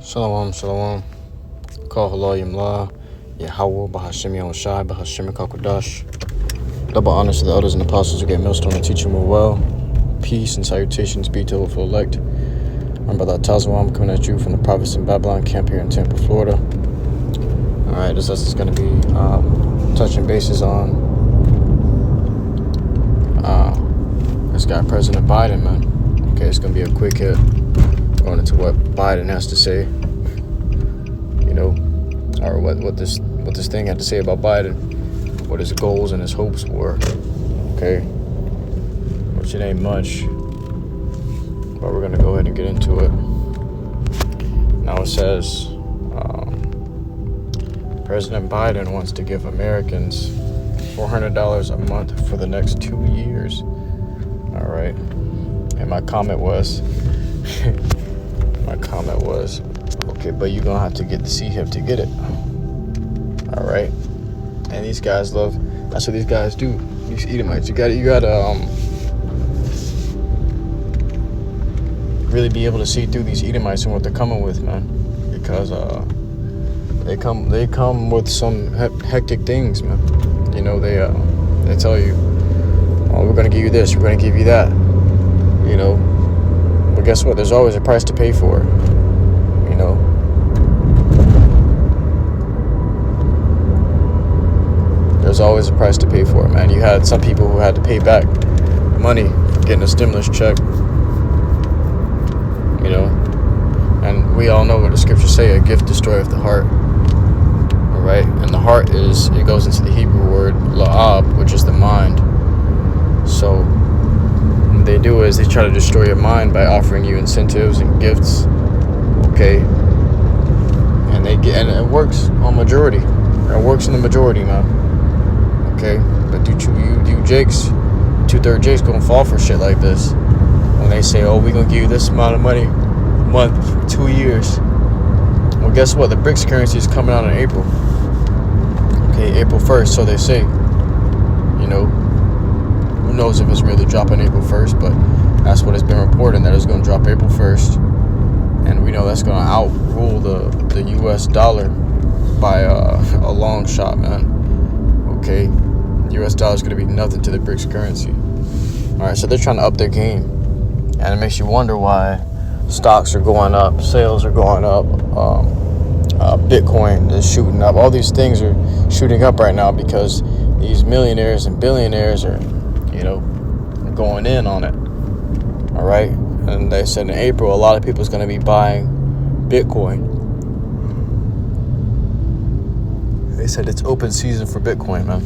Shalom, shalom. Call HALALYAM YAHAWAH, BAHASHAM, BAHASHAM, QADASH. Double honors to the elders and apostles who gave MILLSTONE and teach them well. Peace and salutations be to the elect. I'm Brother Tazawam coming at you from the province in Babylon camp here in Tampa, Florida. Alright, this is going to be touching bases on this guy, President Biden, man. Okay, it's going to be a quick hit going into what Biden has to say, or what this thing had to say about Biden, what his goals and his hopes were. Okay, which it ain't much, but we're gonna go ahead and get into it. Now it says President Biden wants to give Americans $400 a month for the next 2 years. All right, and my comment was okay, but you're gonna have to get the C-HIP to get it. All right, and these guys that's what these guys do. These Edomites, you gotta really be able to see through these Edomites and what they're coming with, man, because they come with some hectic things, man. They tell you, oh, we're gonna give you this, we're gonna give you that, but guess what? There's always a price to pay for it. There's always a price to pay for it, man. You had some people who had to pay back money for getting a stimulus check, and we all know what the scriptures say: a gift destroyeth the heart. All right, and the heart it goes into the Hebrew word la'ab, which is the mind. So what they do is they try to destroy your mind by offering you incentives and gifts. Okay, and it works on majority. It works in the majority, man. Okay, but you Jakes, 2/3 Jakes gonna fall for shit like this when they say, oh, we gonna give you this amount of money a month for 2 years. Well, guess what? The BRICS currency is coming out in April. Okay, April 1st, so they say. Who knows if it's really dropping April 1st, but that's what it's been reported, that it's gonna drop April 1st. And we know that's gonna outrule the US dollar by a long shot, man. Okay, US dollar is going to be nothing to the BRICS currency. All right, so they're trying to up their game, and it makes you wonder why stocks are going up, sales are going up, Bitcoin is shooting up. All these things are shooting up right now because these millionaires and billionaires are, going in on it. All right, and they said in April a lot of people is going to be buying Bitcoin. They said it's open season for Bitcoin, man.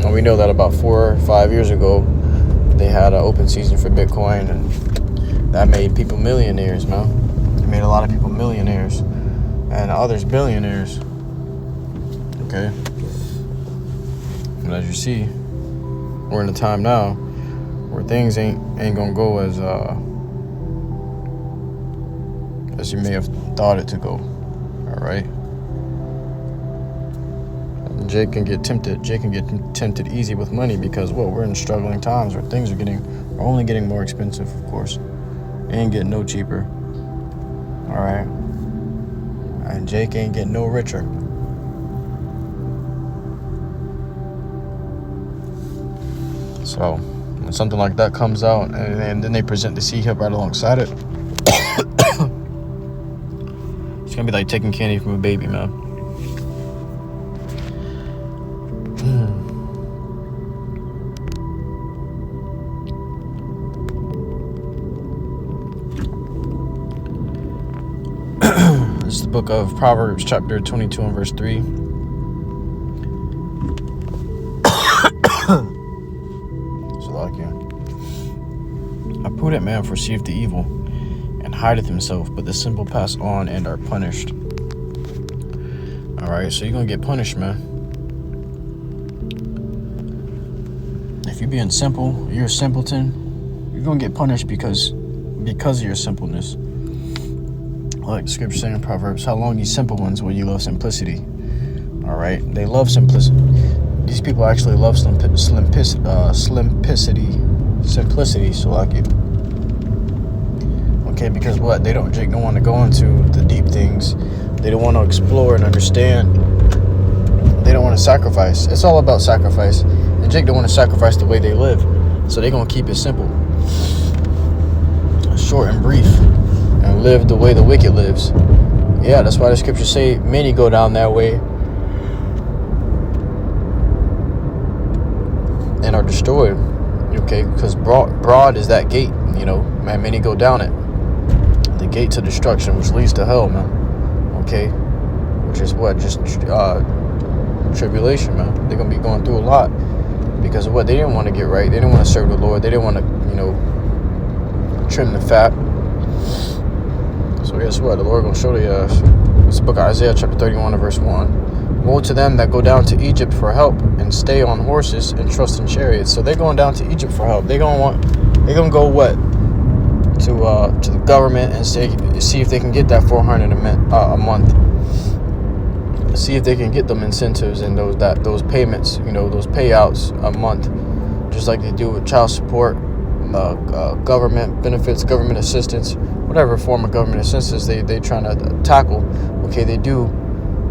And we know that about 4 or 5 years ago, they had an open season for Bitcoin, and that made people millionaires, man. It made a lot of people millionaires, and others billionaires. Okay. But as you see, we're in a time now where things ain't gonna go as you may have thought it to go. All right. Jake can get tempted easy with money because we're in struggling times where things are only getting more expensive, of course. It ain't getting no cheaper. All right, and Jake ain't getting no richer. So when something like that comes out and then they present the C-HIP right alongside it, it's gonna be like taking candy from a baby, man. This is the book of Proverbs, chapter 22 and verse 3. A prudent man foreseeth the evil, and hideth himself, but the simple pass on and are punished. Alright, so you're going to get punished, man. If you're being simple, you're a simpleton, you're going to get punished because of your simpleness. Like the scripture saying in Proverbs, how long, ye simple ones, will you love simplicity? All right, they love simplicity. These people actually love simplicity. So like it. Okay, because what? Jake don't want to go into the deep things. They don't want to explore and understand. They don't want to sacrifice. It's all about sacrifice. And Jake don't want to sacrifice the way they live. So they're going to keep it simple, short and brief, and live the way the wicked lives. Yeah, that's why the scriptures say many go down that way and are destroyed. Okay, because broad is that gate, man, many go down it. The gate to destruction, which leads to hell, man. Okay, which is what? Just tribulation, man. They're going to be going through a lot because of what? They didn't want to get right. They didn't want to serve the Lord. They didn't want to, trim the fat. So guess what? The Lord going to show you. It's the book of Isaiah chapter 31 verse 1. Woe to them that go down to Egypt for help and stay on horses and trust in chariots. So they're going down to Egypt for help. They're going to go what? To the government and see if they can get that $400 a month. See if they can get them incentives and those payments, those payouts a month, just like they do with child support, government benefits, government assistance, whatever form of government assistance they trying to tackle. Okay, they do,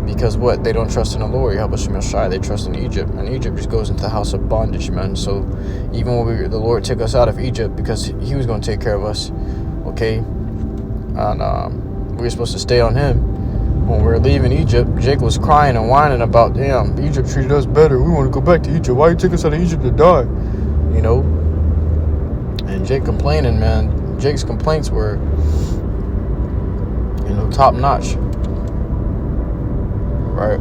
because what? They don't trust in the Lord. YAHAWASHI, they trust in Egypt, and Egypt just goes into the house of bondage, man. So even when the Lord took us out of Egypt, because He was going to take care of us, okay, and we were supposed to stay on Him. When we were leaving Egypt, Jake was crying and whining about, damn, Egypt treated us better. We want to go back to Egypt. Why you take us out of Egypt to die? And Jake complaining, man. Jake's complaints were, top notch. Right?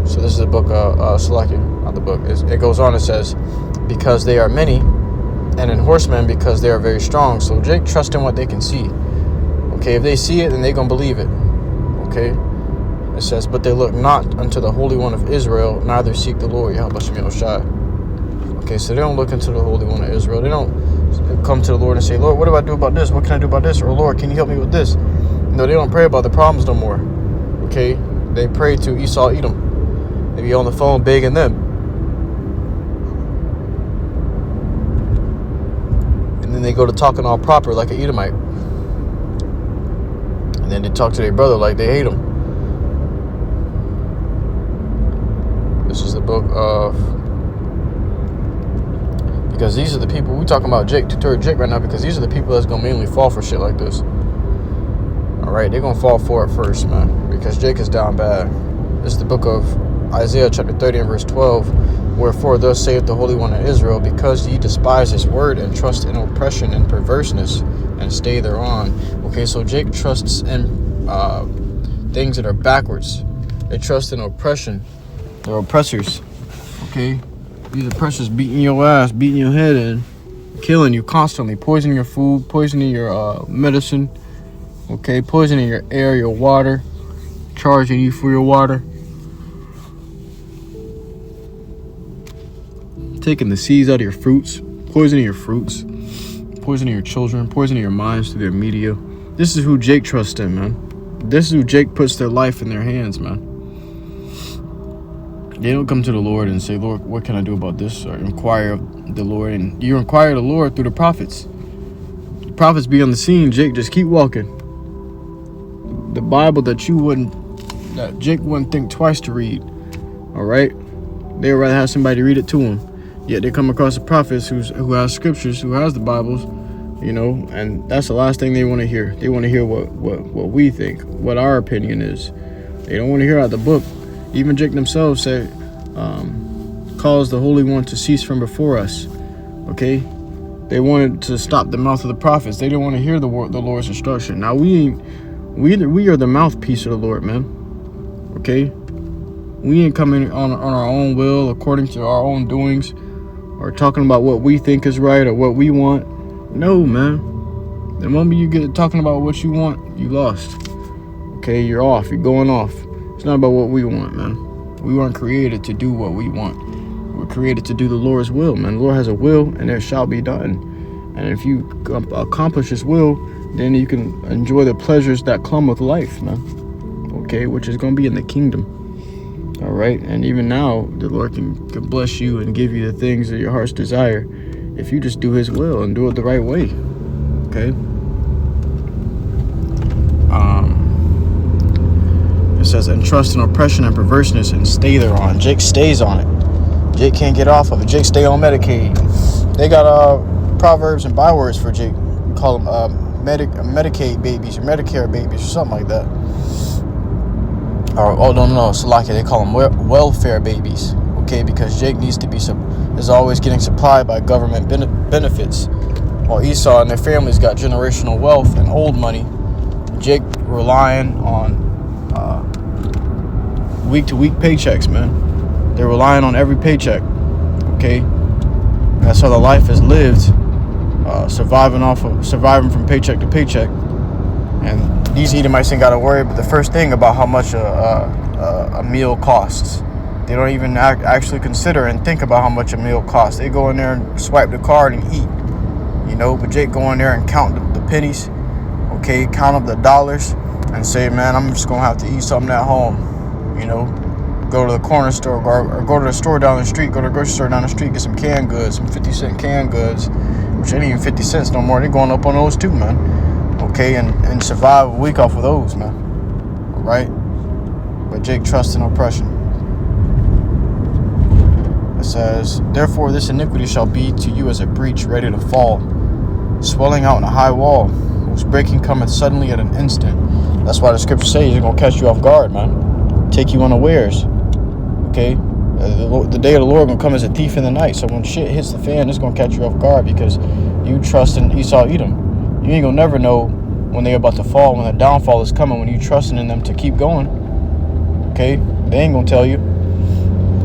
So this is the book of Salakia, not the book. It goes on, it says, because they are many, and in horsemen because they are very strong. So Jake trusts in what they can see. Okay, if they see it, then they're going to believe it. Okay? It says, but they look not unto the Holy One of Israel, neither seek the Lord, YAHAWASHI. Okay, so they don't look into the Holy One of Israel. They don't come to the Lord and say, Lord, what do I do about this? What can I do about this? Or, Lord, can you help me with this? No, they don't pray about the problems no more. Okay? They pray to Esau, Edom. They be on the phone begging them. And then they go to talking all proper like an Edomite. And then they talk to their brother like they hate him. This is the book of... Because these are the people... We talking about Jake, tutorial Jake right now, because these are the people that's going to mainly fall for shit like this. Alright, they're going to fall for it first, man. Because Jake is down bad. This is the book of Isaiah chapter 30 and verse 12. Wherefore thus saith the Holy One of Israel, because ye despise His word and trust in oppression and perverseness and stay thereon. Okay, so Jake trusts in things that are backwards. They trust in oppression. They're oppressors. Okay, these oppressors beating your ass, beating your head in, killing you constantly, poisoning your food, poisoning your medicine. Okay, poisoning your air, your water, charging you for your water. Taking the seeds out of your fruits, poisoning your fruits, poisoning your children, poisoning your minds through their media. This is who Jake trusts in, man. This is who Jake puts their life in their hands, man. They don't come to the Lord and say, Lord, what can I do about this? Or inquire of the Lord. And you inquire of the Lord through the prophets. The prophets be on the scene. Jake, just keep walking. The Bible that Jake wouldn't think twice to read. All right? They would rather have somebody read it to him. Yet they come across the prophets who has scriptures, who has the Bibles, and that's the last thing they want to hear. They want to hear what we think, what our opinion is. They don't want to hear out the book. Even Jake themselves said, calls the Holy One to cease from before us. Okay? They wanted to stop the mouth of the prophets. They didn't want to hear the Lord's instruction. Now we are the mouthpiece of the Lord, man. Okay? We ain't coming on our own will, according to our own doings, or talking about what we think is right or what we want. No, man. The moment you get talking about what you want, you lost. Okay, you're off. You're going off. It's not about what we want, man. We weren't created to do what we want. We're created to do the Lord's will, man. The Lord has a will, and it shall be done. And if you accomplish His will, then you can enjoy the pleasures that come with life, man. Okay, which is going to be in the kingdom. All right, and even now, the Lord can bless you and give you the things that your heart's desire if you just do His will and do it the right way. Okay. It says, and trust in oppression and perverseness and stay thereon. Jake stays on it. Jake can't get off of it. Jake stay on Medicaid. They got proverbs and bywords for Jake. We call them Medicaid babies or Medicare babies or something like that. Or no, Salaki, they call them welfare babies. Okay, because Jake needs to be is always getting supplied by government benefits, while Esau and their families got generational wealth and old money. Jake relying on week-to-week paychecks, man. They're relying on every paycheck. Okay, that's how the life is lived, surviving from paycheck to paycheck. And these Edomites ain't got to worry about the first thing about how much a meal costs. They don't even actually consider and think about how much a meal costs. They go in there and swipe the card and eat, you know. But Jake go in there and count the pennies, okay, count up the dollars, and say, man, I'm just gonna have to eat something at home, you know. Go to the corner store or go to the store down the street, go to the grocery store down the street, get some canned goods, some 50-cent canned goods, which ain't even 50 cents no more. They're going up on those too, man. Okay, and survive a week off of those, man. All right? But Jake trusts in oppression. It says, therefore this iniquity shall be to you as a breach ready to fall, swelling out in a high wall, whose breaking cometh suddenly at an instant. That's why the scripture says it's going to catch you off guard, man. Take you unawares. Okay? The day of the Lord going to come as a thief in the night. So when shit hits the fan, it's going to catch you off guard because you trust in Esau, Edom. You ain't going to never know when they're about to fall, when the downfall is coming, when you trusting in them to keep going. Okay? They ain't going to tell you.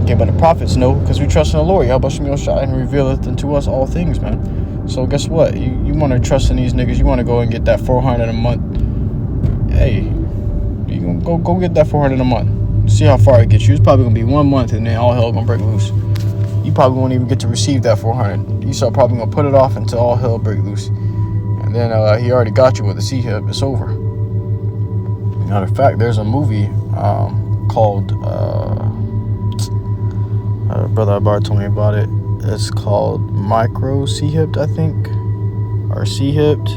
Okay, but the prophets know because we trust in the Lord. YAHAWASHI and revealeth unto us all things, man. So guess what? You want to trust in these niggas. You want to go and get that $400 a month. Hey, you gonna go get that $400 a month. See how far it gets you. It's probably going to be 1 month and then all hell going to break loose. You probably won't even get to receive that $400. Esau probably going to put it off until all hell break loose. And then he already got you with the C-hip. It's over. Matter of fact, there's a movie called... Brother Abar told me about it. It's called Micro C-hipped, I think. Or C-hipped.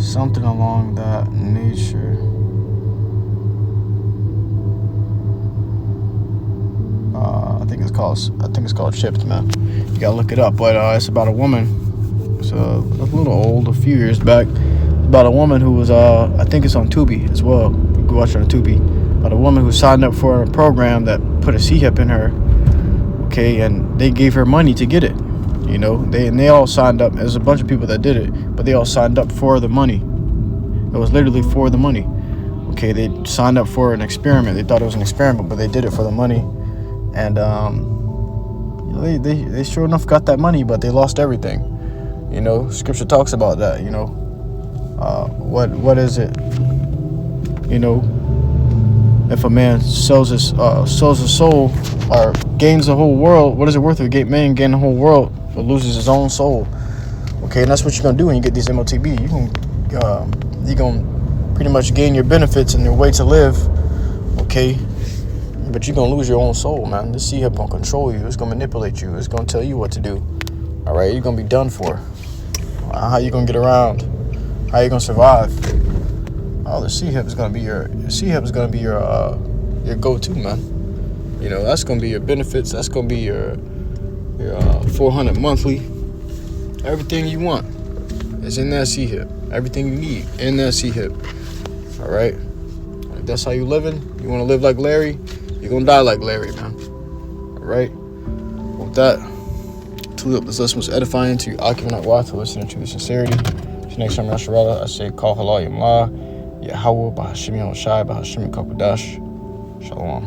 Something along that nature. I think it's called Chipped, man. You gotta look it up. But it's about a woman. It's a little old, a few years back. About a woman who was I think it's on Tubi as well. You can watch it on Tubi. About a woman who signed up for a program that put a C-hip in her. Okay, and they gave her money to get it. You know, they all signed up. There's a bunch of people that did it, but they all signed up for the money. It was literally for the money. Okay, they signed up for an experiment. They thought it was an experiment, but they did it for the money. And they sure enough got that money, but they lost everything. You know, scripture talks about that. You know, what is it? You know, if a man sells his soul or gains the whole world, what is it worth if a man gain the whole world but loses his own soul? Okay, and that's what you're gonna do when you get these MOTB. You're gonna pretty much gain your benefits and your way to live. Okay, but you're gonna lose your own soul, man. This C-hip gonna control you. It's gonna manipulate you. It's gonna tell you what to do. All right, you're gonna be done for. How you gonna get around? How you gonna survive? Oh, the C-hip is gonna be your go-to, man. You know, that's gonna be your benefits. That's gonna be your $400 monthly. Everything you want is in that C-hip. Everything you need in that C-hip. All right. If that's how you living. You want to live like Larry. You're gonna die like Larry, man. All right. With that, tulip, this lesson was edifying to you. YAHAWAH for listening to the sincerity. Till next time, Rasharala, I say call HALALYAM YAHAWAH, BAHASHAM, YAHAWASHI, BAHASHAM, QADASH. Shalom.